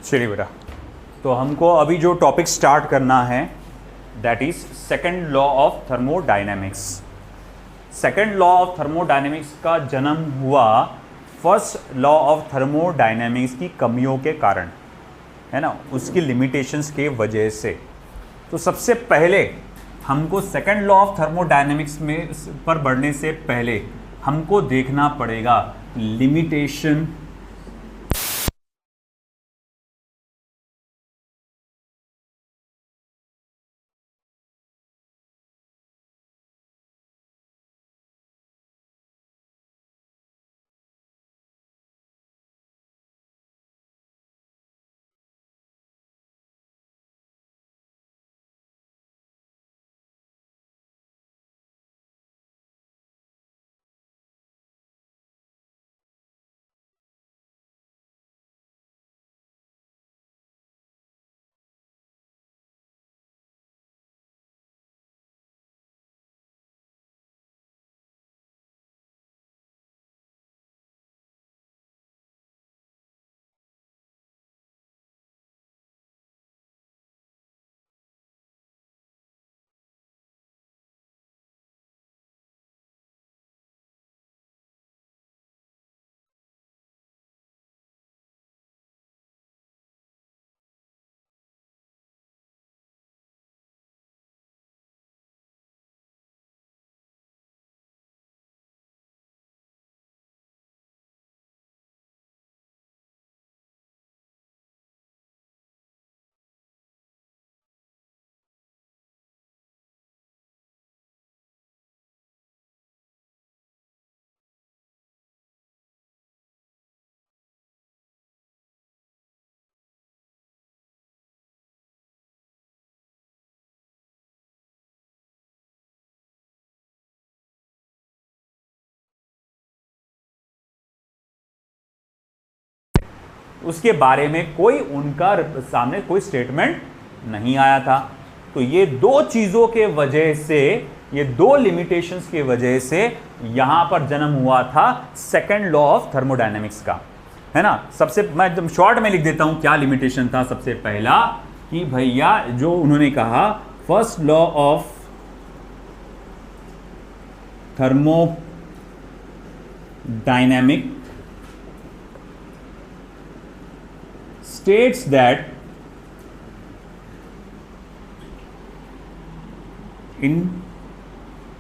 चलिए बेटा, तो हमको अभी जो टॉपिक स्टार्ट करना है that is second law of thermodynamics. Second law of thermodynamics का जन्म हुआ फर्स्ट लॉ ऑफ थर्मोडायनेमिक्स की कमियों के कारण, है ना, उसकी लिमिटेशंस के वजह से। तो सबसे पहले हमको सेकंड लॉ ऑफ थर्मोडायनेमिक्स में पर बढ़ने से पहले हमको देखना पड़ेगा लिमिटेशन उसके बारे में कोई उनका सामने कोई स्टेटमेंट नहीं आया था। तो ये दो चीज़ों के वजह से, ये दो लिमिटेशंस के वजह से यहां पर जन्म हुआ था सेकंड लॉ ऑफ थर्मोडायनेमिक्स का, है ना। सबसे मैं एकदम शॉर्ट में लिख देता हूं क्या लिमिटेशन था। सबसे पहला कि भैया जो उन्होंने कहा first law of thermodynamic states that in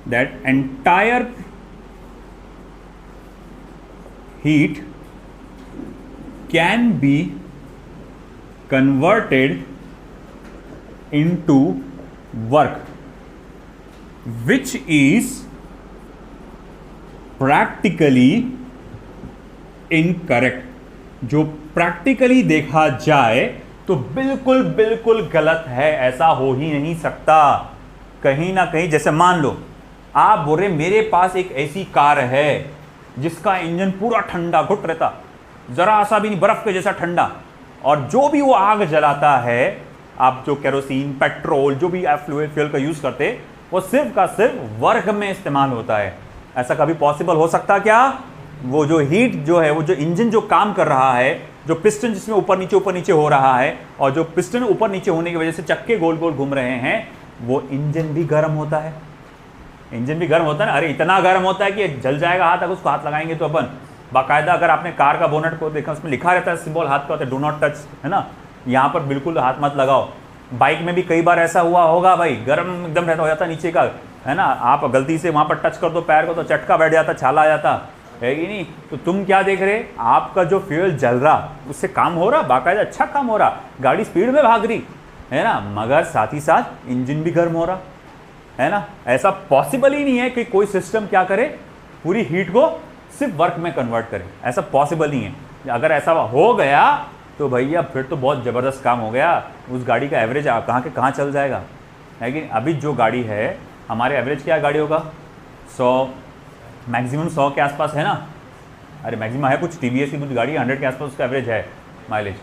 that entire heat can be converted into work which is practically incorrect। जो प्रैक्टिकली देखा जाए तो बिल्कुल बिल्कुल गलत है, ऐसा हो ही नहीं सकता। कहीं ना कहीं जैसे मान लो आप बोल रहे मेरे पास एक ऐसी कार है जिसका इंजन पूरा ठंडा घुट रहता, जरा सा भी नहीं, बर्फ के जैसा ठंडा, और जो भी वो आग जलाता है, आप जो केरोसिन पेट्रोल जो भी आप फ्यूल का यूज करते, वो सिर्फ का सिर्फ वर्क में इस्तेमाल होता है। ऐसा कभी पॉसिबल हो सकता क्या? वो जो हीट जो है, वो जो इंजन जो काम कर रहा है, जो पिस्टन जिसमें ऊपर नीचे हो रहा है, और जो पिस्टन ऊपर नीचे होने की वजह से चक्के गोल गोल घूम रहे हैं, वो इंजन भी गर्म होता है। इंजन भी गर्म होता है ना, अरे इतना गर्म होता है कि जल जाएगा हाथ, अगर उसको हाथ लगाएंगे तो अपन बाकायदा, अगर आपने कार का बोनट को देखा उसमें लिखा रहता है सिंबल हाथ का, डू नॉट टच, है ना, यहाँ पर बिल्कुल हाथ मत लगाओ। बाइक में भी कई बार ऐसा हुआ होगा भाई, गर्म एकदम रहता हो जाता नीचे का, है ना, आप गलती से वहाँ पर टच कर दो पैर को तो चटका बैठ जाता, छाला आ जाता है कि नहीं। तो तुम क्या देख रहे, आपका जो फ्यूल जल रहा उससे काम हो रहा, बाकायदा अच्छा काम हो रहा, गाड़ी स्पीड में भाग रही है ना, मगर साथ ही साथ इंजन भी गर्म हो रहा है ना। ऐसा पॉसिबल ही नहीं है कि कोई सिस्टम क्या करे, पूरी हीट को सिर्फ वर्क में कन्वर्ट करे, ऐसा पॉसिबल नहीं है। अगर ऐसा हो गया तो भैया फिर तो बहुत ज़बरदस्त काम हो गया, उस गाड़ी का एवरेज कहाँ के कहाँ चल जाएगा। लेकिन अभी जो गाड़ी है हमारे, एवरेज क्या गाड़ियों का 100, मैक्सिमम 100 के आसपास है ना, अरे मैक्सिमम है, कुछ टीवीएस की कुछ गाड़ी 100 के आसपास उसका एवरेज है माइलेज।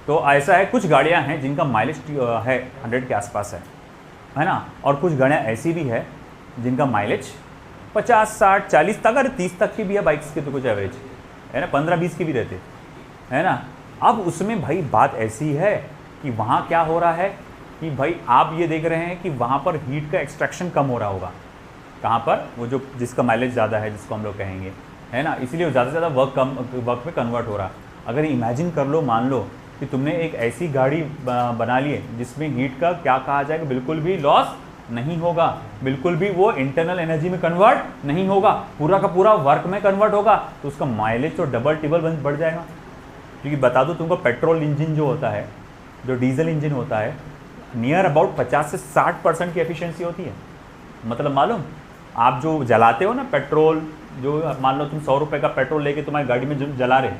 तो ऐसा है, कुछ गाड़ियां हैं जिनका माइलेज है 100 के आसपास है ना, और कुछ गाड़ियां ऐसी भी है जिनका माइलेज 50, 60, 40 तक, अगर 30 तक की भी है बाइक्स के तो कुछ एवरेज, है ना, 15, 20 की भी रहते, है ना। अब उसमें भाई बात ऐसी है कि वहाँ क्या हो रहा है कि भाई आप ये देख रहे हैं कि वहाँ पर हीट का एक्सट्रैक्शन कम हो रहा होगा। कहाँ पर? वो जो जिसका माइलेज ज़्यादा है, जिसको हम लोग कहेंगे, है ना, इसलिए ज़्यादा से ज़्यादा वर्क में कन्वर्ट हो रहा। अगर इमेजिन कर लो, मान लो कि तुमने एक ऐसी गाड़ी बना ली है जिसमें हीट का क्या कहा जाएगा, बिल्कुल भी लॉस नहीं होगा, बिल्कुल भी वो इंटरनल एनर्जी में कन्वर्ट नहीं होगा, पूरा का पूरा वर्क में कन्वर्ट होगा, तो उसका माइलेज तो डबल टिबल बढ़ जाएगा। क्योंकि बता दो तुमको, पेट्रोल इंजन जो होता है, जो डीजल इंजन होता है, नियर अबाउट 50 से 60% की एफिशिएंसी होती है। मतलब मालूम, आप जो जलाते हो ना पेट्रोल, जो मान लो तुम 100 रुपये का पेट्रोल लेके तुम्हारी गाड़ी में जो जला रहे,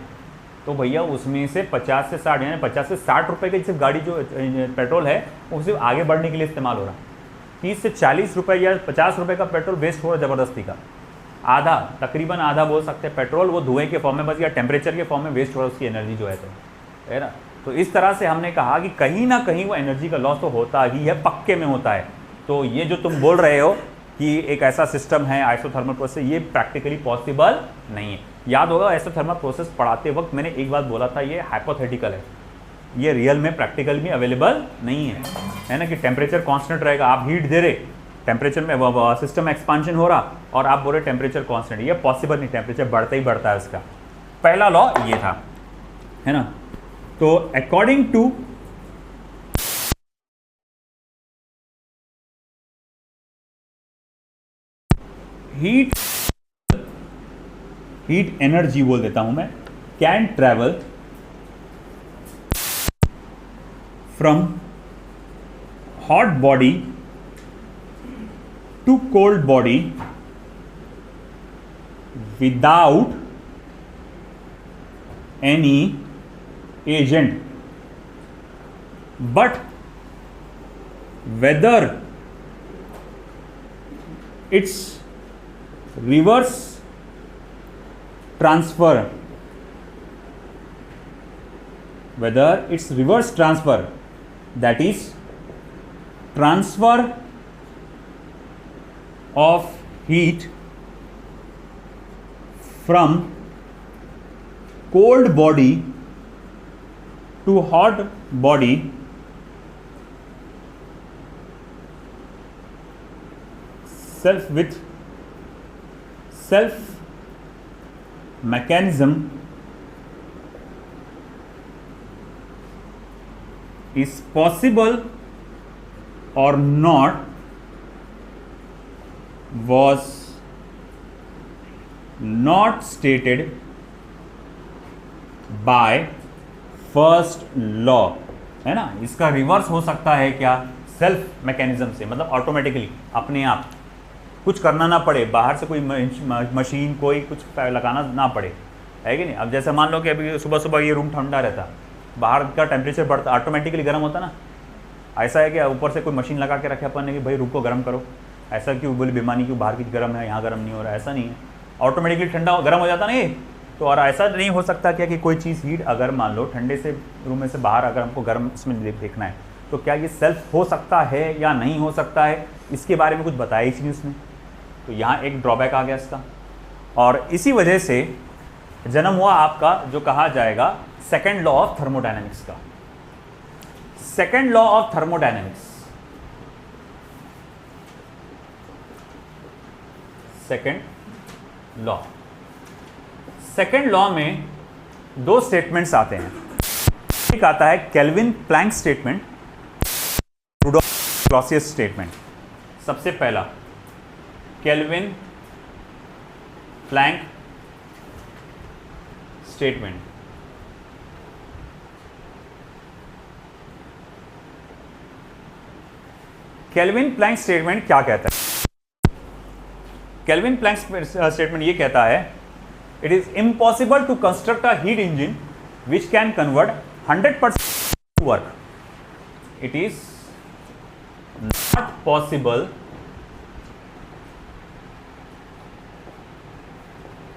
तो भैया उसमें से 50 से 60 यानी 50 से 60 रुपये की सिर्फ गाड़ी जो पेट्रोल है वो सिर्फ आगे बढ़ने के लिए इस्तेमाल हो रहा। 30 से 40 रुपये या 50 रुपये का पेट्रोल वेस्ट हो रहा है ज़बरदस्ती का। आधा, तकरीबन आधा बोल सकते हैं पेट्रोल वो धुएं के फॉर्म में बस या टेम्परेचर के फॉर्म में वेस्ट हो रहा है, उसकी एनर्जी जो है, तो है ना। तो इस तरह से हमने कहा कि कहीं ना कहीं वो एनर्जी का लॉस तो होता ही है, पक्के में होता है। तो ये जो तुम बोल रहे हो कि एक ऐसा सिस्टम है आइसोथर्मल प्रोसेस, ये प्रैक्टिकली पॉसिबल नहीं है। याद होगा आइसोथर्मल प्रोसेस पढ़ाते वक्त मैंने एक बात बोला था, ये हाइपोथेटिकल है, ये रियल में प्रैक्टिकल में अवेलेबल नहीं है ना, कि टेम्परेचर कांस्टेंट रहेगा, आप हीट दे रहे, टेम्परेचर में सिस्टम एक्सपांशन हो रहा और आप बोल रहे टेम्परेचर कांस्टेंट, ये पॉसिबल नहीं, टेम्परेचर बढ़ता ही बढ़ता है। उसका पहला लॉ ये था, है ना। तो अकॉर्डिंग टू हीट एनर्जी बोल देता हूं मैं, can travel from hot body to cold body without any agent, but whether it's reverse transfer, whether it's reverse transfer, that is transfer of heat from cold body to hot body self mechanism is possible or not was not stated by first law, है ना। इसका reverse हो सकता है क्या? Self mechanism से, मतलब automatically अपने आप, कुछ करना ना पड़े, बाहर से कोई मशीन कोई कुछ लगाना ना पड़े, है कि नहीं। अब जैसे मान लो कि अभी सुबह सुबह ये रूम ठंडा रहता, बाहर का टेम्परेचर बढ़ता, ऑटोमेटिकली गर्म होता ना। ऐसा है कि ऊपर से कोई मशीन लगा के रखे अपन ने कि भाई रूम को गर्म करो, ऐसा क्यों बोली बेमानी क्यों, बाहर की गर्म है यहाँ गर्म नहीं हो रहा, ऐसा नहीं है, ऑटोमेटिकली ठंडा गर्म हो जाता नहीं। तो और ऐसा नहीं हो सकता क्या कि कोई चीज़ हीट अगर मान लो ठंडे से रूम में से बाहर अगर हमको गर्म इसमें देखना है, तो क्या ये सेल्फ हो सकता है या नहीं हो सकता है, इसके बारे में कुछ बताया ही नहीं उसने। तो यहाँ एक ड्रॉबैक आ गया इसका, और इसी वजह से जन्म हुआ आपका जो कहा जाएगा सेकेंड लॉ ऑफ थर्मोडायनेमिक्स का। Second law of thermodynamics, second law, second law में दो स्टेटमेंट्स आते हैं। एक आता है Kelvin Planck statement, Rudolf Clausius statement. सबसे पहला Kelvin Planck statement, Kelvin Planck statement क्या कहता है? केल्विन प्लैंक स्टेटमेंट ये कहता है, it is impossible to construct a heat engine which can convert 100% to work. It is not possible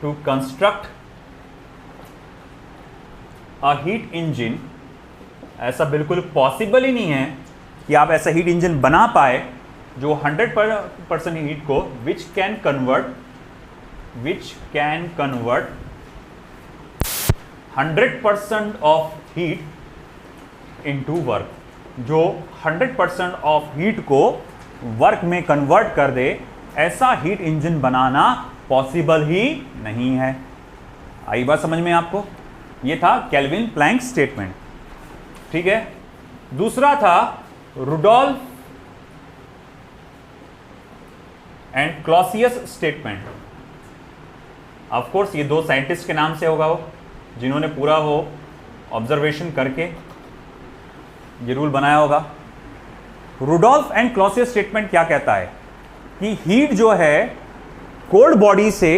to construct a heat engine, ऐसा बिल्कुल possible ही नहीं है कि आप ऐसा हीट इंजन बना पाए जो 100% हीट को विच can convert 100% of heat into work, जो 100% ऑफ हीट को वर्क में कन्वर्ट कर दे, ऐसा हीट इंजन बनाना पॉसिबल ही नहीं है। आई बात समझ में आपको? ये था केल्विन प्लैंक स्टेटमेंट, ठीक है। दूसरा था Rudolf and Clausius statement. Of course ये दो साइंटिस्ट के नाम से होगा, वो जिन्होंने पूरा वो ऑब्जर्वेशन करके ये रूल बनाया होगा। रुडोल्फ एंड क्लॉसियस स्टेटमेंट क्या कहता है कि हीट जो है कोल्ड बॉडी से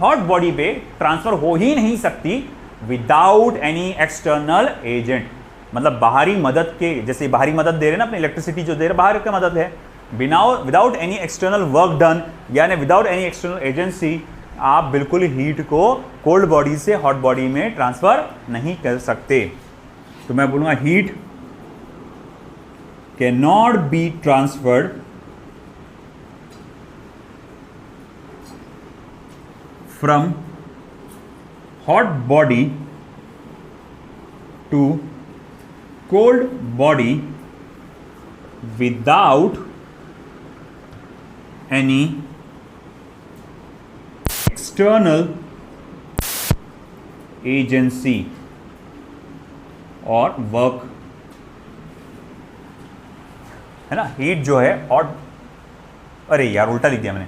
हॉट बॉडी पे ट्रांसफर हो ही नहीं सकती विदाउट एनी एक्सटर्नल एजेंट, मतलब बाहरी मदद के, जैसे बाहरी मदद दे रहे ना अपनी इलेक्ट्रिसिटी जो दे रहे बाहर का मदद है, बिना without any external work done, यानी विदाउट एनी एक्सटर्नल एजेंसी आप बिल्कुल हीट को कोल्ड बॉडी से हॉट बॉडी में ट्रांसफर नहीं कर सकते। तो मैं बोलूंगा heat can not be transferred from hot body to cold body without any external agency और वर्क, है ना। हीट जो है हॉट, अरे यार उल्टा लिख दिया मैंने,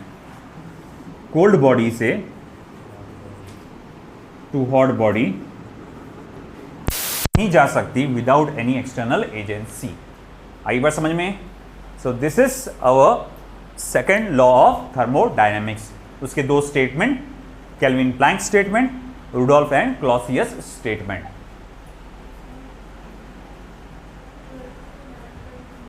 कोल्ड बॉडी से टू हॉट बॉडी नहीं जा सकती विदाउट एनी एक्सटर्नल एजेंसी। आई बार समझ में? So this is our second law of thermodynamics. उसके दो statement, Kelvin Planck statement, Rudolf and Clausius statement.